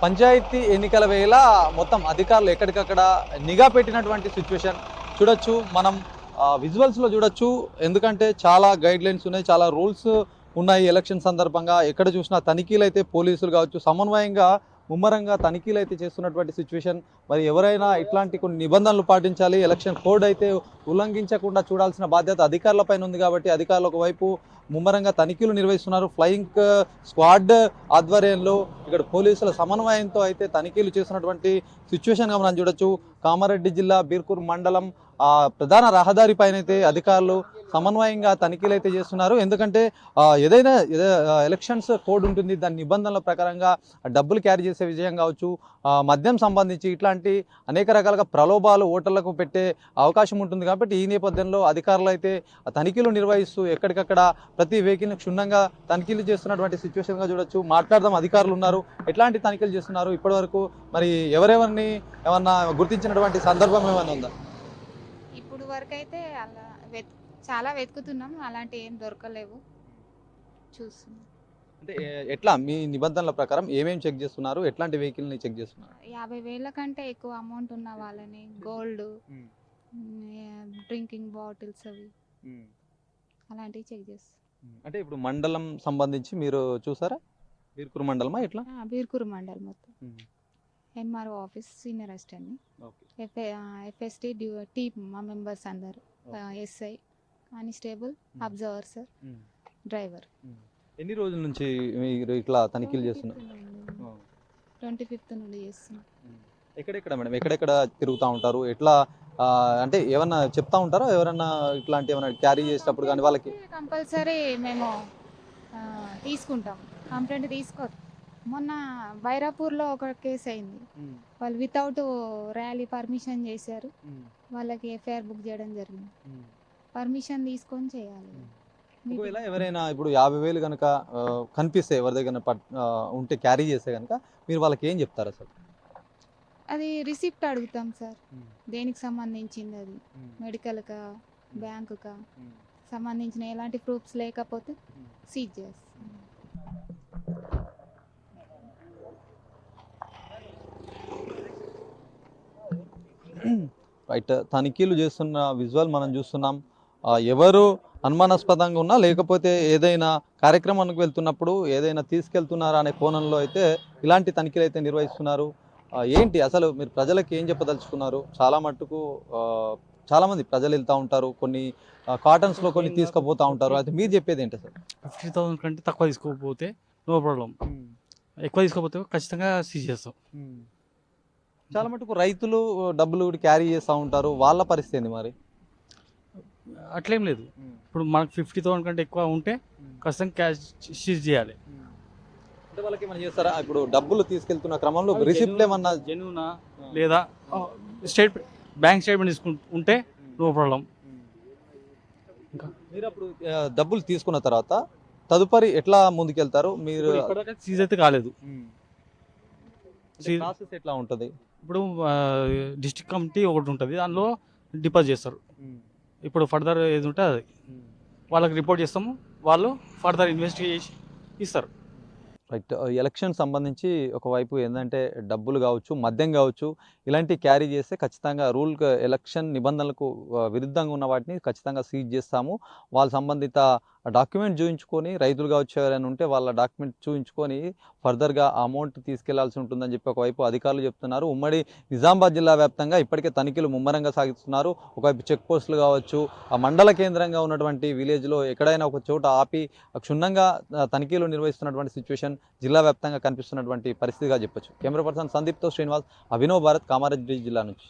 పంచాయతీ ఎన్నికల వేళ మొత్తం అధికారులు ఎక్కడికక్కడ నిఘా పెట్టినటువంటి సిచ్యువేషన్ చూడొచ్చు మనం విజువల్స్లో చూడొచ్చు. ఎందుకంటే చాలా గైడ్ లైన్స్ ఉన్నాయి, చాలా రూల్స్ ఉన్నాయి. ఎలక్షన్ సందర్భంగా ఎక్కడ చూసినా తనిఖీలు అయితే పోలీసులు కావచ్చు సమన్వయంగా ముమ్మరంగా తనిఖీలు అయితే చేస్తున్నటువంటి సిచ్యువేషన్. మరి ఎవరైనా ఇట్లాంటి కొన్ని నిబంధనలు పాటించాలి, ఎలక్షన్ కోడ్ అయితే ఉల్లంఘించకుండా చూడాల్సిన బాధ్యత అధికారులపైన ఉంది. కాబట్టి అధికారులు ఒకవైపు ముమ్మరంగా తనిఖీలు నిర్వహిస్తున్నారు. ఫ్లయింగ్ స్క్వాడ్ ఆధ్వర్యంలో ఇక్కడ పోలీసుల సమన్వయంతో అయితే తనిఖీలు చేస్తున్నటువంటి సిచ్యువేషన్గా మనం చూడొచ్చు. కామారెడ్డి జిల్లా బీర్కూర్ మండలం ప్రధాన రహదారి పైన అయితే అధికారులు సమన్వయంగా తనిఖీలు అయితే చేస్తున్నారు. ఎందుకంటే ఏదైనా ఎలక్షన్స్ కోడ్ ఉంటుంది, దాని నిబంధనల ప్రకారంగా డబ్బులు క్యారీ చేసే విషయం కావచ్చు, మద్యం సంబంధించి ఇట్లాంటి అనేక రకాలుగా ప్రలోభాలు ఓటర్లకు పెట్టే అవకాశం ఉంటుంది. కాబట్టి ఈ నేపథ్యంలో అధికారులు అయితే తనిఖీలు నిర్వహిస్తూ ఎక్కడికక్కడ ప్రతి వెహికల్ని క్షుణ్ణంగా తనిఖీలు చేస్తున్నటువంటి సిచ్యువేషన్గా చూడొచ్చు. మాట్లాడదాం, అధికారులు ఉన్నారు, ఎట్లాంటి తనిఖీలు చేస్తున్నారు ఇప్పటివరకు, మరి ఎవరెవరిని ఏమన్నా గుర్తించినటువంటి సందర్భం ఏమైనా ఉందా? ఇప్పుడు వరకు అయితే అలా చాలా వెతుకుతున్నాం, అలాంటి ఏం దొరకలేవు. చూస్తున్నాం అంటే ఎట్లా మీ నిబంధనల ప్రకారం ఏమేమి చెక్ చేస్తున్నారు, ఎట్లాంటి వెహికల్ని చెక్ చేస్తున్నారు? 50,000 కంటే ఎక్కువ అమౌంట్ ఉన్న వాళ్ళని, గోల్డ్, డ్రింకింగ్ బాటిల్స్ అవి అలాంటివి చెక్ చేస్తాం. అంటే ఇప్పుడు మండలం సంబంధించి మీరు చూసారా? బీర్కూర్ మండలమా ఎట్లా? బీర్కూర్ మండల్ మొత్తం. ఎంఆర్ఓ ఆఫీస్, సీనియర్ అసిస్టెంట్ని, ఎఫ్ఎస్టీ టీమ్ మా మెంబర్స్ అందరు, SI, constable, observer sir, driver. ఎన్ని రోజుల నుంచి మీరు ఇట్లా తనిఖీలు చేస్తున్నారు? 25th నుండి చేస్తున్నాం. ఎక్కడెక్కడ మేడం, ఎక్కడెక్కడ తిరుగుతూ ఉంటారు? ఎట్లా అంటే ఏమన్నా చెప్తా ఉంటారా? ఎవరన్నా ఇట్లాంటి ఏమైనా క్యారీ చేసేటప్పుడు కానీ వాళ్ళకి కంపల్సరీ మేము తీసుకుంటాం, కంప్లైంట్ తీసుకోరు. మొన్న బైరాపూర్లో ఒక కేసు అయింది, వాళ్ళు వితౌట్ ర్యాలీ పర్మిషన్ చేశారు, వాళ్ళకి ఎఫ్ఐఆర్ బుక్ చేయడం జరిగింది. పర్మిషన్ తీసుకొని చేయాలి. ఒకవేళ ఎవరైనా ఇప్పుడు 50,000 కనుక కనిపిస్తే ఎవరి దగ్గర ఉంటే క్యారీ చేస్తే కనుక మీరు వాళ్ళకి ఏం చెప్తారు అసలు? అది రిసిప్ట్ అడుగుతాం సార్, దేనికి సంబంధించింది అది, మెడికల్కా, బ్యాంకుకా సంబంధించిన ఎలాంటి ప్రూఫ్స్ లేకపోతే సీజ్ చేస్తాం. రైట్, తనిఖీలు చేస్తున్న విజువల్ మనం చూస్తున్నాం. ఎవరు అనుమానాస్పదంగా ఉన్నా లేకపోతే ఏదైనా కార్యక్రమానికి వెళ్తున్నప్పుడు ఏదైనా తీసుకెళ్తున్నారా అనే కోణంలో అయితే ఇలాంటి తనిఖీలు అయితే నిర్వహిస్తున్నారు. ఏంటి అసలు మీరు ప్రజలకు ఏం చెప్పదలుచుకున్నారు? చాలా మట్టుకు చాలామంది ప్రజలు వెళ్తూ ఉంటారు, కొన్ని కాటన్స్లో కొన్ని తీసుకుపోతూ ఉంటారు, అయితే మీరు చెప్పేది ఏంటి సార్? 50,000 కంటే తక్కువ తీసుకోకపోతే నో ప్రాబ్లం, ఎక్కువ తీసుకోకపోతే ఖచ్చితంగా సీజ్ చేస్తాం. చాలా మటుకు రైతులు డబ్బులు క్యారీ చేస్తూ ఉంటారు, వాళ్ళ పరిస్థితి ఏంది మరి? అట్లేం లేదు, ఇప్పుడు మనకు 50,000 కంటే ఎక్కువ ఉంటే ఖచ్చితంగా క్యాష్ సీజ్ చేయాలి. అంటే వాళ్ళకి ఏమైనా చేస్తారా? ఇప్పుడు డబ్బులు తీసుకెళ్తున్న క్రమంలో రిసిప్ట్ ఏమన్నా జెన్యూనా లేదా బ్యాంక్ స్టేట్మెంట్ తీసుకుంటే నో ప్రాబ్లం. మీరు అప్పుడు డబ్బులు తీసుకున్న తర్వాత తదుపరి ఎట్లా ముందుకెళ్తారు మీరు? సీజ్ అయితే కాలేదు, ప్రాసెస్ ఎట్లా ఉంటుంది? ఇప్పుడు డిస్ట్రిక్ట్ కమిటీ ఒకటి ఉంటుంది, దానిలో డిపాజిట్ చేస్తారు. ఇప్పుడు ఫర్దర్ ఏది ఉంటే అది వాళ్ళకి రిపోర్ట్ చేస్తాము, వాళ్ళు ఫర్దర్ ఇన్వెస్టిగేట్ చేసి ఇస్తారు. రైట్, ఎలక్షన్ సంబంధించి ఒకవైపు ఏంటంటే డబ్బులు కావచ్చు, మద్యం కావచ్చు, ఇలాంటి క్యారీ చేస్తే ఖచ్చితంగా ఎలక్షన్ నిబంధనలకు విరుద్ధంగా ఉన్న వాటిని ఖచ్చితంగా సీజ్ చేస్తాము. వాళ్ళ సంబంధిత డాక్యుమెంట్ చూపించుకొని, రైతులు కావచ్చు ఎవరైనా ఉంటే వాళ్ళ డాక్యుమెంట్ చూపించుకొని ఫర్దర్గా అమౌంట్ తీసుకెళ్లాల్సి ఉంటుందని చెప్పి ఒకవైపు అధికారులు చెప్తున్నారు. ఉమ్మడి నిజామాబాద్ జిల్లా వ్యాప్తంగా ఇప్పటికే తనిఖీలు ముమ్మరంగా సాగిస్తున్నారు. ఒకవైపు చెక్ పోస్టులు కావచ్చు, ఆ మండల కేంద్రంగా ఉన్నటువంటి విలేజ్లో ఎక్కడైనా ఒక చోట ఆపి క్షుణ్ణంగా తనిఖీలు నిర్వహిస్తున్నటువంటి సిచ్యువేషన్ జిల్లా వ్యాప్తంగా కనిపిస్తున్నటువంటి పరిస్థితిగా చెప్పొచ్చు. కెమెరా పర్సన్ సందీప్తో శ్రీనివాస్, అభినవ్ భారత్, కామారెడ్డి జిల్లా నుంచి.